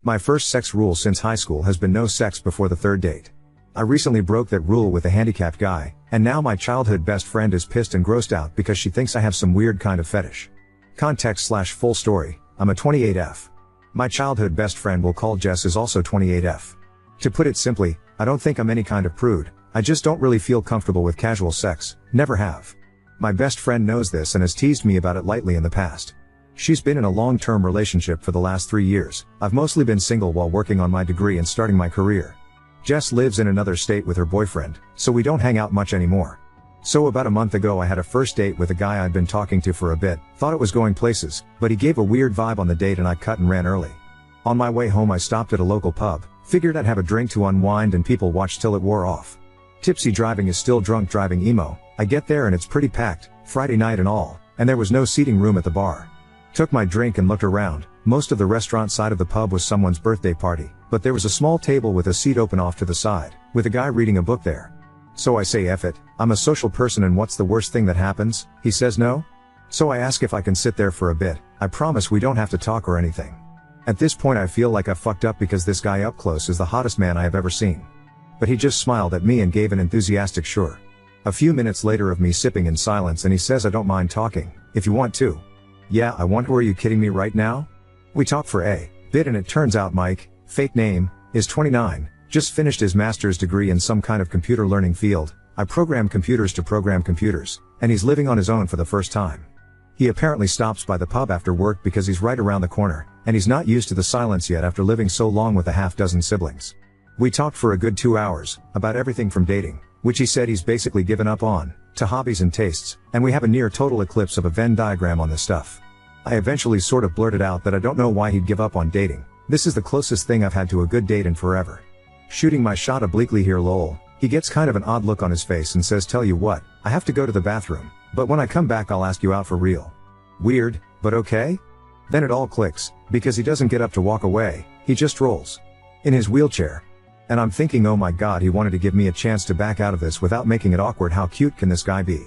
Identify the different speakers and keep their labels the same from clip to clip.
Speaker 1: My first sex rule since high school has been no sex before the third date. I recently broke that rule with a handicapped guy, and now my childhood best friend is pissed and grossed out because she thinks I have some weird kind of fetish. Context/full story, I'm a 28F. My childhood best friend we'll call Jess is also 28F. To put it simply, I don't think I'm any kind of prude, I just don't really feel comfortable with casual sex, never have. My best friend knows this and has teased me about it lightly in the past. She's been in a long-term relationship for the last 3 years, I've mostly been single while working on my degree and starting my career. Jess lives in another state with her boyfriend, so we don't hang out much anymore. So about a month ago I had a first date with a guy I'd been talking to for a bit, thought it was going places, but he gave a weird vibe on the date and I cut and ran early. On my way home I stopped at a local pub, figured I'd have a drink to unwind and people watch till it wore off. Tipsy driving is still drunk driving emo. I get there and it's pretty packed, Friday night and all, and there was no seating room at the bar. Took my drink and looked around, most of the restaurant side of the pub was someone's birthday party, but there was a small table with a seat open off to the side, with a guy reading a book there. So I say F it, I'm a social person and what's the worst thing that happens? He says no? So I ask if I can sit there for a bit, I promise we don't have to talk or anything. At this point I feel like I fucked up because this guy up close is the hottest man I have ever seen. But he just smiled at me and gave an enthusiastic sure. A few minutes later of me sipping in silence and he says I don't mind talking, if you want to. Yeah, I want to. Are you kidding me right now? We talk for a bit and it turns out Mike, fake name, is 29, just finished his master's degree in some kind of computer learning field. I program computers to program computers, and he's living on his own for the first time. He apparently stops by the pub after work because he's right around the corner, and he's not used to the silence yet after living so long with a half-dozen siblings. We talked for a good 2 hours, about everything from dating, which he said he's basically given up on, to hobbies and tastes, and we have a near total eclipse of a Venn diagram on this stuff. I eventually sort of blurted out that I don't know why he'd give up on dating. This is the closest thing I've had to a good date in forever. Shooting my shot obliquely here lol, he gets kind of an odd look on his face and says tell you what, I have to go to the bathroom, but when I come back I'll ask you out for real. Weird, but okay? Then it all clicks, because he doesn't get up to walk away, he just rolls. In his wheelchair. And I'm thinking oh my god he wanted to give me a chance to back out of this without making it awkward. How cute can this guy be?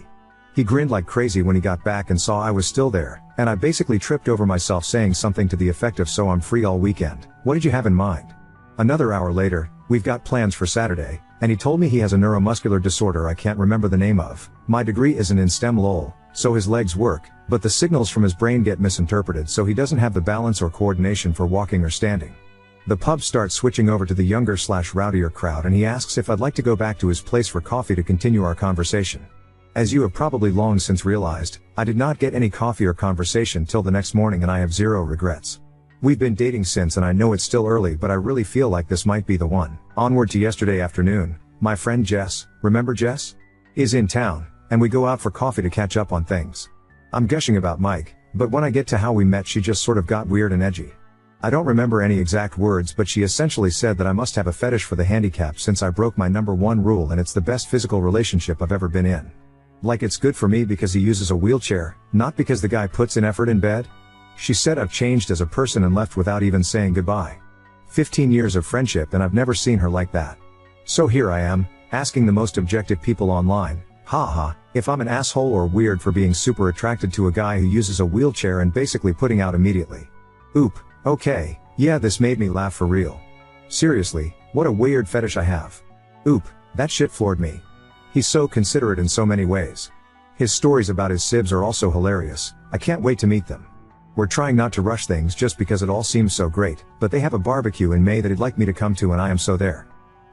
Speaker 1: He grinned like crazy when he got back and saw I was still there, and I basically tripped over myself saying something to the effect of so I'm free all weekend, what did you have in mind? Another hour later, we've got plans for Saturday, and he told me he has a neuromuscular disorder I can't remember the name of. My degree isn't in STEM lol, so his legs work, but the signals from his brain get misinterpreted so he doesn't have the balance or coordination for walking or standing. The pub starts switching over to the younger/rowdier crowd and he asks if I'd like to go back to his place for coffee to continue our conversation. As you have probably long since realized, I did not get any coffee or conversation till the next morning and I have zero regrets. We've been dating since and I know it's still early but I really feel like this might be the one. Onward to yesterday afternoon, my friend Jess, remember Jess? Is in town, and we go out for coffee to catch up on things. I'm gushing about Mike, but when I get to how we met she just sort of got weird and edgy. I don't remember any exact words but she essentially said that I must have a fetish for the handicapped since I broke my number one rule and it's the best physical relationship I've ever been in. Like it's good for me because he uses a wheelchair, not because the guy puts in effort in bed? She said I've changed as a person and left without even saying goodbye. 15 years of friendship and I've never seen her like that. So here I am, asking the most objective people online, haha, if I'm an asshole or weird for being super attracted to a guy who uses a wheelchair and basically putting out immediately. Oop, okay, yeah this made me laugh for real. Seriously, what a weird fetish I have. Oop, that shit floored me. He's so considerate in so many ways. His stories about his sibs are also hilarious, I can't wait to meet them. We're trying not to rush things just because it all seems so great, but they have a barbecue in May that he'd like me to come to and I am so there.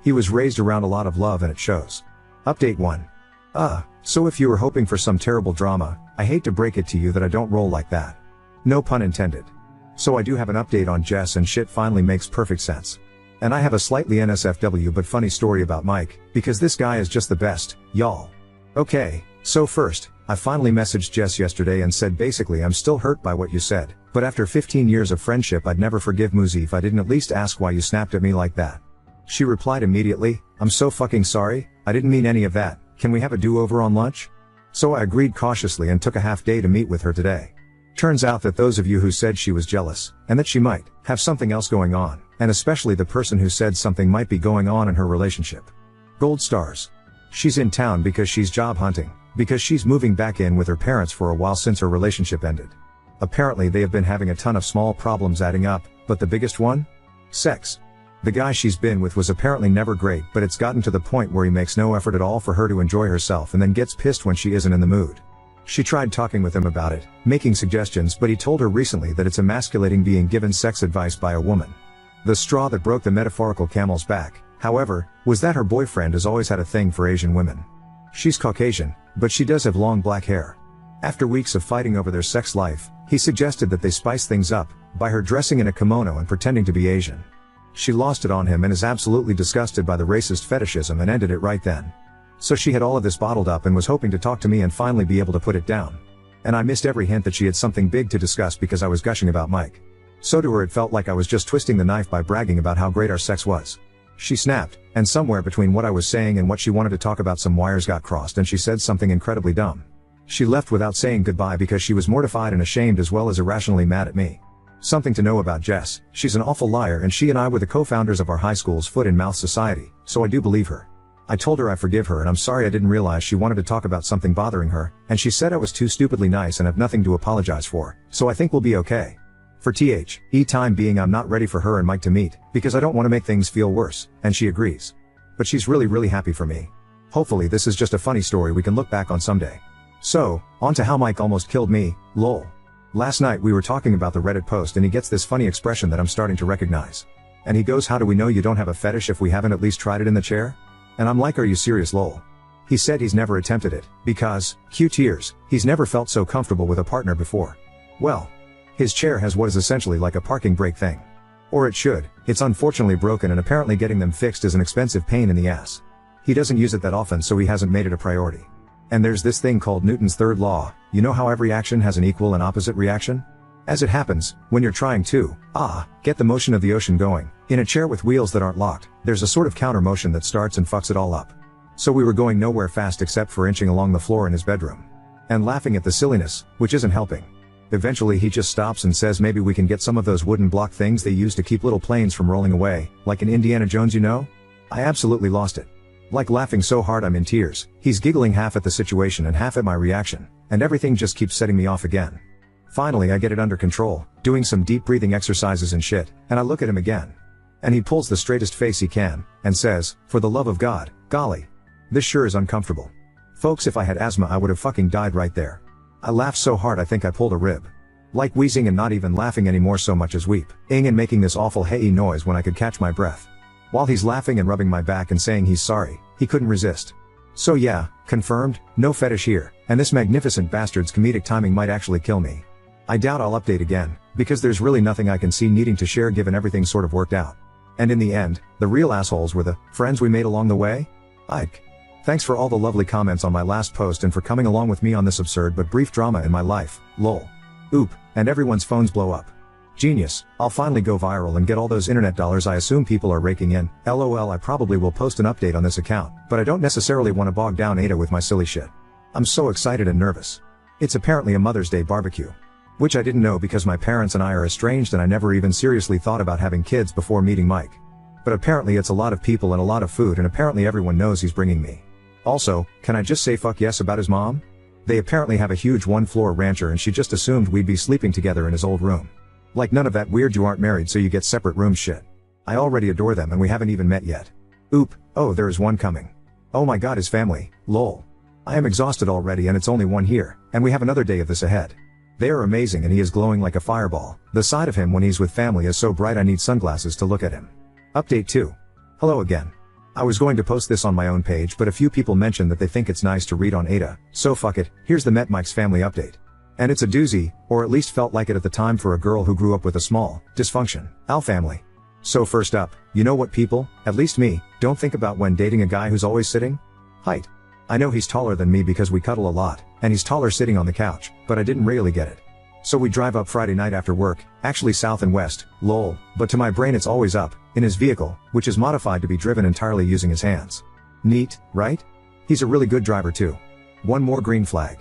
Speaker 1: He was raised around a lot of love and it shows. Update 1. So if you were hoping for some terrible drama, I hate to break it to you that I don't roll like that. No pun intended. So I do have an update on Jess and shit finally makes perfect sense. And I have a slightly NSFW but funny story about Mike, because this guy is just the best, y'all. Okay, so first, I finally messaged Jess yesterday and said basically I'm still hurt by what you said, but after 15 years of friendship I'd never forgive Muzi if I didn't at least ask why you snapped at me like that. She replied immediately, I'm so fucking sorry, I didn't mean any of that, can we have a do-over on lunch? So I agreed cautiously and took a half day to meet with her today. Turns out that those of you who said she was jealous, and that she might have something else going on, and especially the person who said something might be going on in her relationship. Gold stars. She's in town because she's job hunting, because she's moving back in with her parents for a while since her relationship ended. Apparently they have been having a ton of small problems adding up, but the biggest one? Sex. The guy she's been with was apparently never great, but it's gotten to the point where he makes no effort at all for her to enjoy herself and then gets pissed when she isn't in the mood. She tried talking with him about it, making suggestions, but he told her recently that it's emasculating being given sex advice by a woman. The straw that broke the metaphorical camel's back, however, was that her boyfriend has always had a thing for Asian women. She's Caucasian, but she does have long black hair. After weeks of fighting over their sex life, he suggested that they spice things up, by her dressing in a kimono and pretending to be Asian. She lost it on him and is absolutely disgusted by the racist fetishism and ended it right then. So she had all of this bottled up and was hoping to talk to me and finally be able to put it down. And I missed every hint that she had something big to discuss because I was gushing about Mike. So to her it felt like I was just twisting the knife by bragging about how great our sex was. She snapped, and somewhere between what I was saying and what she wanted to talk about some wires got crossed and she said something incredibly dumb. She left without saying goodbye because she was mortified and ashamed as well as irrationally mad at me. Something to know about Jess, she's an awful liar and she and I were the co-founders of our high school's Foot and Mouth Society, so I do believe her. I told her I forgive her and I'm sorry I didn't realize she wanted to talk about something bothering her, and she said I was too stupidly nice and have nothing to apologize for, so I think we'll be okay. For time being I'm not ready for her and Mike to meet, because I don't want to make things feel worse, and she agrees. But she's really happy for me. Hopefully this is just a funny story we can look back on someday. So, on to how Mike almost killed me, lol. Last night we were talking about the Reddit post and he gets this funny expression that I'm starting to recognize. And he goes, how do we know you don't have a fetish if we haven't at least tried it in the chair? And I'm like, are you serious lol? He said he's never attempted it, because, cue tears, he's never felt so comfortable with a partner before. Well, his chair has what is essentially like a parking brake thing. Or it should, it's unfortunately broken and apparently getting them fixed is an expensive pain in the ass. He doesn't use it that often so he hasn't made it a priority. And there's this thing called Newton's third law, you know how every action has an equal and opposite reaction? As it happens, when you're trying to, get the motion of the ocean going, in a chair with wheels that aren't locked, there's a sort of counter motion that starts and fucks it all up. So we were going nowhere fast except for inching along the floor in his bedroom. And laughing at the silliness, which isn't helping. Eventually he just stops and says maybe we can get some of those wooden block things they use to keep little planes from rolling away, like in Indiana Jones, you know? I absolutely lost it. Like laughing so hard I'm in tears, he's giggling half at the situation and half at my reaction, and everything just keeps setting me off again. Finally I get it under control, doing some deep breathing exercises and shit, and I look at him again. And he pulls the straightest face he can, and says, for the love of God, golly. This sure is uncomfortable. Folks, if I had asthma I would have fucking died right there. I laughed so hard I think I pulled a rib. Like wheezing and not even laughing anymore so much as weeping and making this awful hey noise when I could catch my breath. While he's laughing and rubbing my back and saying he's sorry, he couldn't resist. So yeah, confirmed, no fetish here, and this magnificent bastard's comedic timing might actually kill me. I doubt I'll update again, because there's really nothing I can see needing to share given everything sort of worked out. And in the end, the real assholes were the friends we made along the way? Ike. Thanks for all the lovely comments on my last post and for coming along with me on this absurd but brief drama in my life, lol. Oop, and everyone's phones blow up. Genius, I'll finally go viral and get all those internet dollars I assume people are raking in, lol. I probably will post an update on this account, but I don't necessarily want to bog down Ada with my silly shit. I'm so excited and nervous. It's apparently a Mother's Day barbecue. Which I didn't know because my parents and I are estranged and I never even seriously thought about having kids before meeting Mike. But apparently it's a lot of people and a lot of food and apparently everyone knows he's bringing me. Also, can I just say fuck yes about his mom? They apparently have a huge one-floor rancher and she just assumed we'd be sleeping together in his old room. Like none of that weird you aren't married so you get separate rooms shit. I already adore them and we haven't even met yet. Oop, oh there is one coming. Oh my god, his family, lol. I am exhausted already and it's only one here, and we have another day of this ahead. They are amazing and he is glowing like a fireball. The side of him when he's with family is so bright I need sunglasses to look at him. Update 2. Hello again. I was going to post this on my own page but a few people mentioned that they think it's nice to read on Ada, so fuck it, here's the Met Mike's family update. And it's a doozy, or at least felt like it at the time for a girl who grew up with a small dysfunction family. So first up, you know what people, at least me, don't think about when dating a guy who's always sitting? Height. I know he's taller than me because we cuddle a lot, and he's taller sitting on the couch, but I didn't really get it. So we drive up Friday night after work, actually south and west, lol, but to my brain it's always up, in his vehicle, which is modified to be driven entirely using his hands. Neat, right? He's a really good driver too. One more green flag.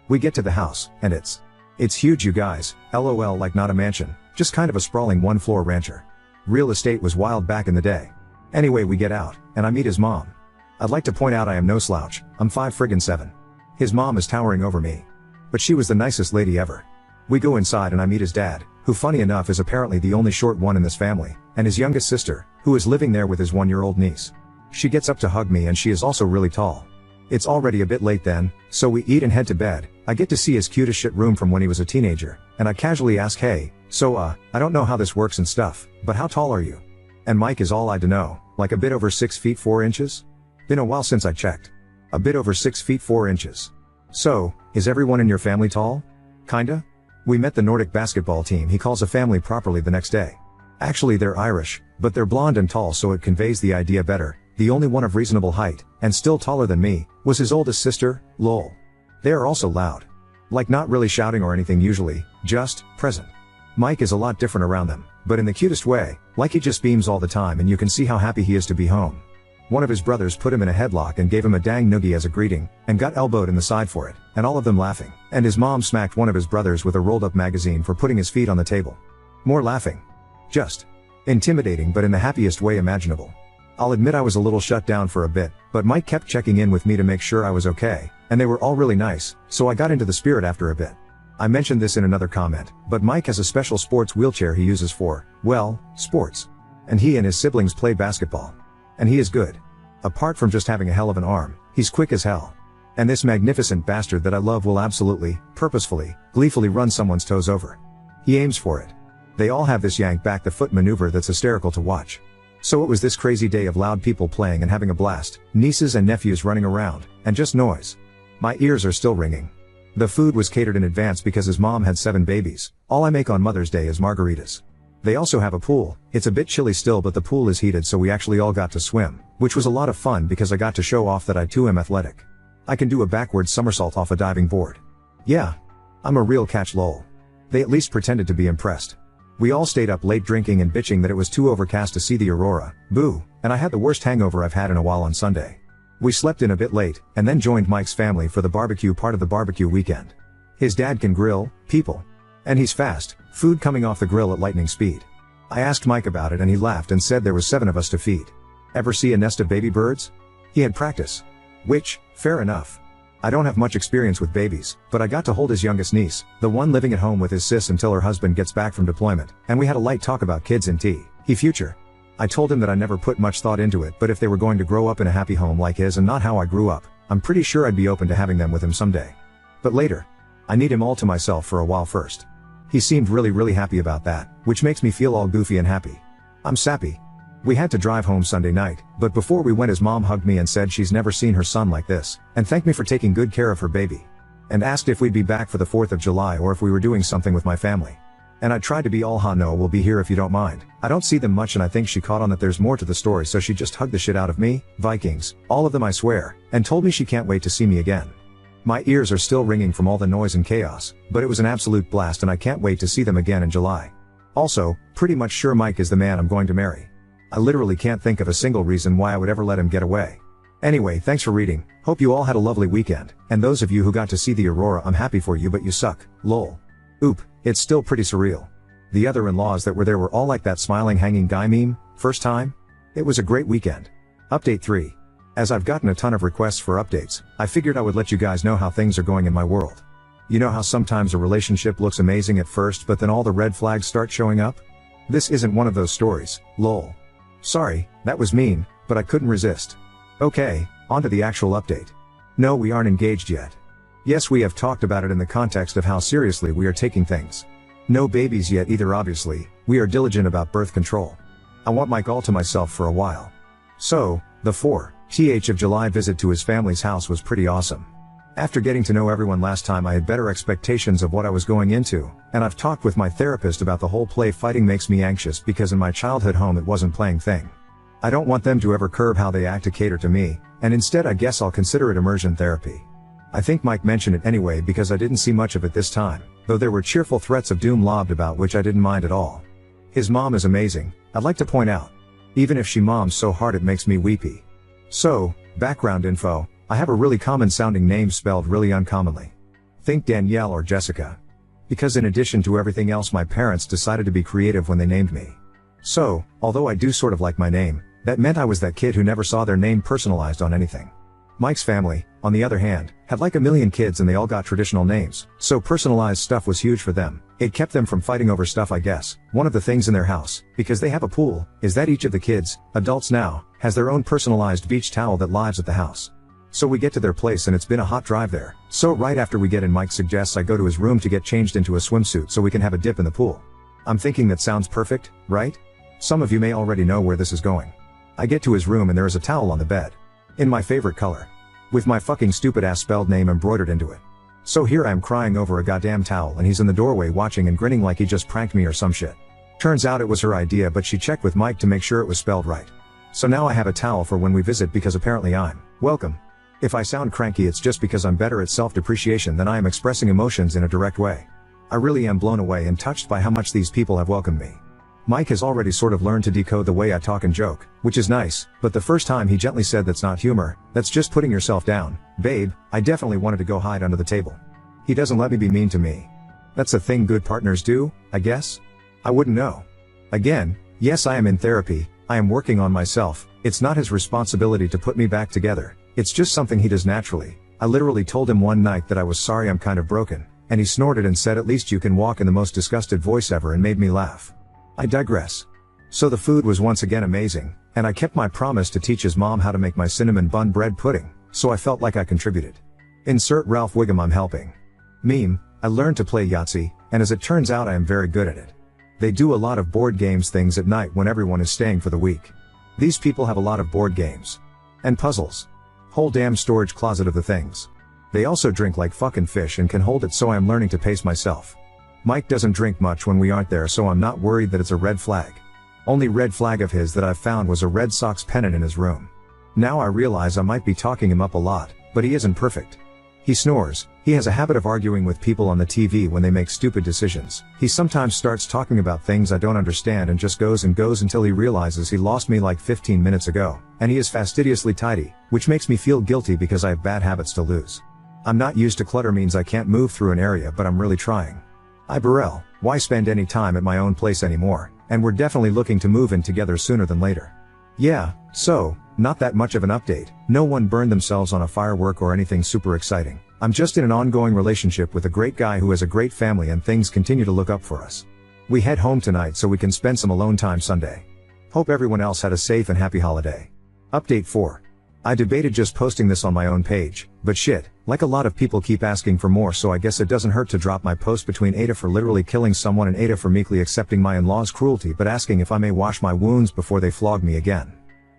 Speaker 1: We get to the house, and it's huge you guys, lol, like not a mansion, just kind of a sprawling one-floor rancher. Real estate was wild back in the day. Anyway we get out, and I meet his mom. I'd like to point out I am no slouch, I'm 5'7". His mom is towering over me. But she was the nicest lady ever. We go inside and I meet his dad, who funny enough is apparently the only short one in this family, and his youngest sister, who is living there with his 1-year-old niece. She gets up to hug me and she is also really tall. It's already a bit late then, so we eat and head to bed. I get to see his cute as shit room from when he was a teenager, and I casually ask, hey, so I don't know how this works and stuff, but how tall are you? And Mike is all I'd to know, like a bit over 6 feet 4 inches? Been a while since I checked. A bit over 6 feet 4 inches. So, is everyone in your family tall? Kinda? We met the Nordic basketball team he calls a family properly the next day. Actually they're Irish, but they're blonde and tall so it conveys the idea better. The only one of reasonable height, and still taller than me, was his oldest sister, lol. They are also loud. Like not really shouting or anything usually, just, present. Mike is a lot different around them, but in the cutest way, like he just beams all the time and you can see how happy he is to be home. One of his brothers put him in a headlock and gave him a dang noogie as a greeting, and got elbowed in the side for it, and all of them laughing, and his mom smacked one of his brothers with a rolled up magazine for putting his feet on the table. More laughing. Just intimidating but in the happiest way imaginable. I'll admit I was a little shut down for a bit, but Mike kept checking in with me to make sure I was okay, and they were all really nice, so I got into the spirit after a bit. I mentioned this in another comment, but Mike has a special sports wheelchair he uses for, well, sports. And he and his siblings play basketball. And he is good. Apart from just having a hell of an arm, he's quick as hell. And this magnificent bastard that I love will absolutely, purposefully, gleefully run someone's toes over. He aims for it. They all have this yank back the foot maneuver that's hysterical to watch. So it was this crazy day of loud people playing and having a blast, nieces and nephews running around, and just noise. My ears are still ringing. The food was catered in advance because his mom had 7 babies. All I make on Mother's Day is margaritas. They also have a pool. It's a bit chilly still but the pool is heated so we actually all got to swim, which was a lot of fun because I got to show off that I too am athletic. I can do a backwards somersault off a diving board. Yeah. I'm a real catch lol. They at least pretended to be impressed. We all stayed up late drinking and bitching that it was too overcast to see the aurora, boo, and I had the worst hangover I've had in a while on Sunday. We slept in a bit late, and then joined Mike's family for the barbecue part of the barbecue weekend. His dad can grill, people. And he's fast, food coming off the grill at lightning speed. I asked Mike about it and he laughed and said there was 7 of us to feed. Ever see a nest of baby birds? He had practice. Which, fair enough. I don't have much experience with babies, but I got to hold his youngest niece, the one living at home with his sis until her husband gets back from deployment, and we had a light talk about kids and tea. He future. I told him that I never put much thought into it, but if they were going to grow up in a happy home like his and not how I grew up, I'm pretty sure I'd be open to having them with him someday. But later. I need him all to myself for a while first. He seemed really happy about that, which makes me feel all goofy and happy. I'm sappy. We had to drive home Sunday night, but before we went his mom hugged me and said she's never seen her son like this, and thanked me for taking good care of her baby. And asked if we'd be back for the 4th of July or if we were doing something with my family. And I tried to be all no, we'll be here if you don't mind. I don't see them much and I think she caught on that there's more to the story so she just hugged the shit out of me, Vikings, all of them I swear, and told me she can't wait to see me again. My ears are still ringing from all the noise and chaos, but it was an absolute blast and I can't wait to see them again in July. Also, pretty much sure Mike is the man I'm going to marry. I literally can't think of a single reason why I would ever let him get away. Anyway, thanks for reading, hope you all had a lovely weekend, and those of you who got to see the aurora I'm happy for you but you suck, lol. Oop, it's still pretty surreal. The other in-laws that were there were all like that smiling hanging guy meme, first time? It was a great weekend. Update 3. As I've gotten a ton of requests for updates, I figured I would let you guys know how things are going in my world. You know how sometimes a relationship looks amazing at first but then all the red flags start showing up? This isn't one of those stories, lol. Sorry, that was mean, but I couldn't resist. Okay, on to the actual update. No, we aren't engaged yet. Yes, we have talked about it in the context of how seriously we are taking things. No babies yet either obviously, we are diligent about birth control. I want Mike all to myself for a while. So, the 4th of July visit to his family's house was pretty awesome. After getting to know everyone last time I had better expectations of what I was going into, and I've talked with my therapist about the whole play fighting makes me anxious because in my childhood home it wasn't playing thing. I don't want them to ever curb how they act to cater to me, and instead I guess I'll consider it immersion therapy. I think Mike mentioned it anyway because I didn't see much of it this time, though there were cheerful threats of doom lobbed about which I didn't mind at all. His mom is amazing, I'd like to point out. Even if she moms so hard it makes me weepy. So, background info, I have a really common sounding name spelled really uncommonly. Think Danielle or Jessica. Because in addition to everything else my parents decided to be creative when they named me. So, although I do sort of like my name, that meant I was that kid who never saw their name personalized on anything. Mike's family, on the other hand, had like a million kids and they all got traditional names, so personalized stuff was huge for them. It kept them from fighting over stuff, I guess. One of the things in their house, because they have a pool, is that each of the kids, adults now, has their own personalized beach towel that lives at the house. So we get to their place and it's been a hot drive there. So right after we get in, Mike suggests I go to his room to get changed into a swimsuit so we can have a dip in the pool. I'm thinking that sounds perfect, right? Some of you may already know where this is going. I get to his room and there is a towel on the bed. In my favorite color. With my fucking stupid ass spelled name embroidered into it. So here I am crying over a goddamn towel and he's in the doorway watching and grinning like he just pranked me or some shit. Turns out it was her idea, but she checked with Mike to make sure it was spelled right. So now I have a towel for when we visit because apparently I'm welcome. If I sound cranky, it's just because I'm better at self-depreciation than I am expressing emotions in a direct way. I really am blown away and touched by how much these people have welcomed me. Mike has already sort of learned to decode the way I talk and joke, which is nice, but the first time he gently said that's not humor, that's just putting yourself down, babe, I definitely wanted to go hide under the table. He doesn't let me be mean to me. That's a thing good partners do, I guess? I wouldn't know. Again, yes, I am in therapy, I am working on myself, it's not his responsibility to put me back together, it's just something he does naturally. I literally told him one night that I was sorry I'm kind of broken, and he snorted and said at least you can walk in the most disgusted voice ever and made me laugh. I digress. So the food was once again amazing, and I kept my promise to teach his mom how to make my cinnamon bun bread pudding, so I felt like I contributed. Insert Ralph Wiggum I'm helping. Meme, I learned to play Yahtzee, and as it turns out I am very good at it. They do a lot of board games things at night when everyone is staying for the week. These people have a lot of board games. And puzzles. Whole damn storage closet of the things. They also drink like fucking fish and can hold it, so I am learning to pace myself. Mike doesn't drink much when we aren't there, so I'm not worried that it's a red flag. Only red flag of his that I've found was a Red Sox pennant in his room. Now I realize I might be talking him up a lot, but he isn't perfect. He snores, he has a habit of arguing with people on the TV when they make stupid decisions. He sometimes starts talking about things I don't understand and just goes and goes until he realizes he lost me like 15 minutes ago, and he is fastidiously tidy, which makes me feel guilty because I have bad habits to lose. I'm not used to clutter means I can't move through an area, but I'm really trying. Burrell, why spend any time at my own place anymore, and we're definitely looking to move in together sooner than later. Yeah, so, not that much of an update, no one burned themselves on a firework or anything super exciting. I'm just in an ongoing relationship with a great guy who has a great family and things continue to look up for us. We head home tonight so we can spend some alone time Sunday. Hope everyone else had a safe and happy holiday. Update 4. I debated just posting this on my own page, but shit, like a lot of people keep asking for more, so I guess it doesn't hurt to drop my post between Ada for literally killing someone and Ada for meekly accepting my in-laws' cruelty but asking if I may wash my wounds before they flog me again.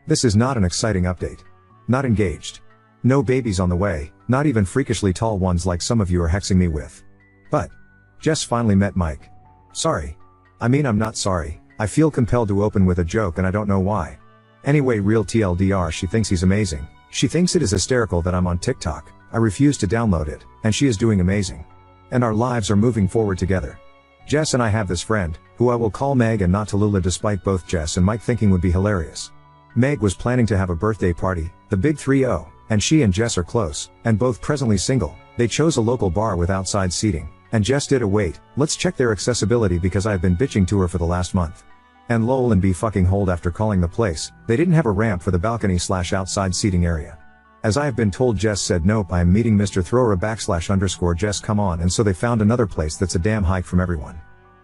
Speaker 1: This is not an exciting update. Not engaged. No babies on the way, not even freakishly tall ones like some of you are hexing me with. But Jess finally met Mike. Sorry. I mean, I'm not sorry, I feel compelled to open with a joke and I don't know why. Anyway, real TLDR, she thinks he's amazing. She thinks it is hysterical that I'm on TikTok. I refuse to download it, and she is doing amazing. And our lives are moving forward together. Jess and I have this friend, who I will call Meg and not Tallulah despite both Jess and Mike thinking would be hilarious. Meg was planning to have a birthday party, the Big 3-0, and she and Jess are close, and both presently single. They chose a local bar with outside seating, and Jess did a wait, let's check their accessibility because I have been bitching to her for the last month. And lol and be fucking hold after calling the place, they didn't have a ramp for the balcony/outside seating area. As I have been told, Jess said nope, I am meeting Mr. Thrower _ Jess come on, and so they found another place that's a damn hike from everyone.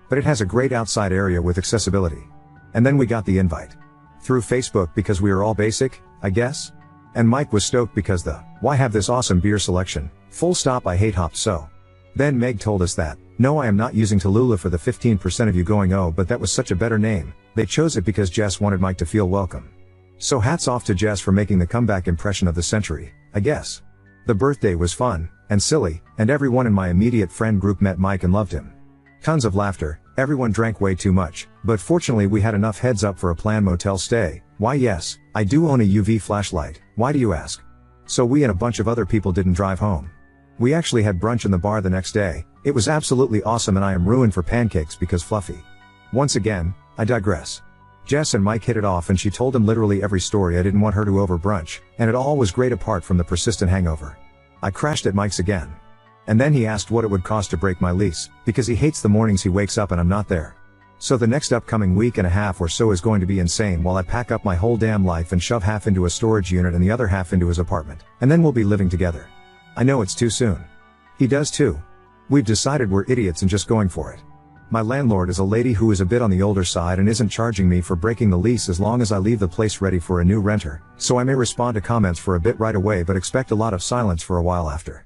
Speaker 1: But it has a great outside area with accessibility. And then we got the invite. Through Facebook because we are all basic, I guess? And Mike was stoked because the, why have this awesome beer selection, full stop I hate hopped so. Then Meg told us that, no I am not using Tallulah for the 15% of you going oh but that was such a better name, they chose it because Jess wanted Mike to feel welcome. So hats off to Jess for making the comeback impression of the century, I guess. The birthday was fun, and silly, and everyone in my immediate friend group met Mike and loved him. Tons of laughter, everyone drank way too much, but fortunately we had enough heads up for a planned motel stay. Why yes, I do own a UV flashlight, why do you ask? So we and a bunch of other people didn't drive home. We actually had brunch in the bar the next day, it was absolutely awesome and I am ruined for pancakes because fluffy. Once again, I digress. Jess and Mike hit it off and she told him literally every story I didn't want her to over brunch, and it all was great apart from the persistent hangover. I crashed at Mike's again. And then he asked what it would cost to break my lease, because he hates the mornings he wakes up and I'm not there. So the next upcoming week and a half or so is going to be insane while I pack up my whole damn life and shove half into a storage unit and the other half into his apartment. And then we'll be living together. I know it's too soon. He does too. We've decided we're idiots and just going for it. My landlord is a lady who is a bit on the older side and isn't charging me for breaking the lease as long as I leave the place ready for a new renter, so I may respond to comments for a bit right away but expect a lot of silence for a while after.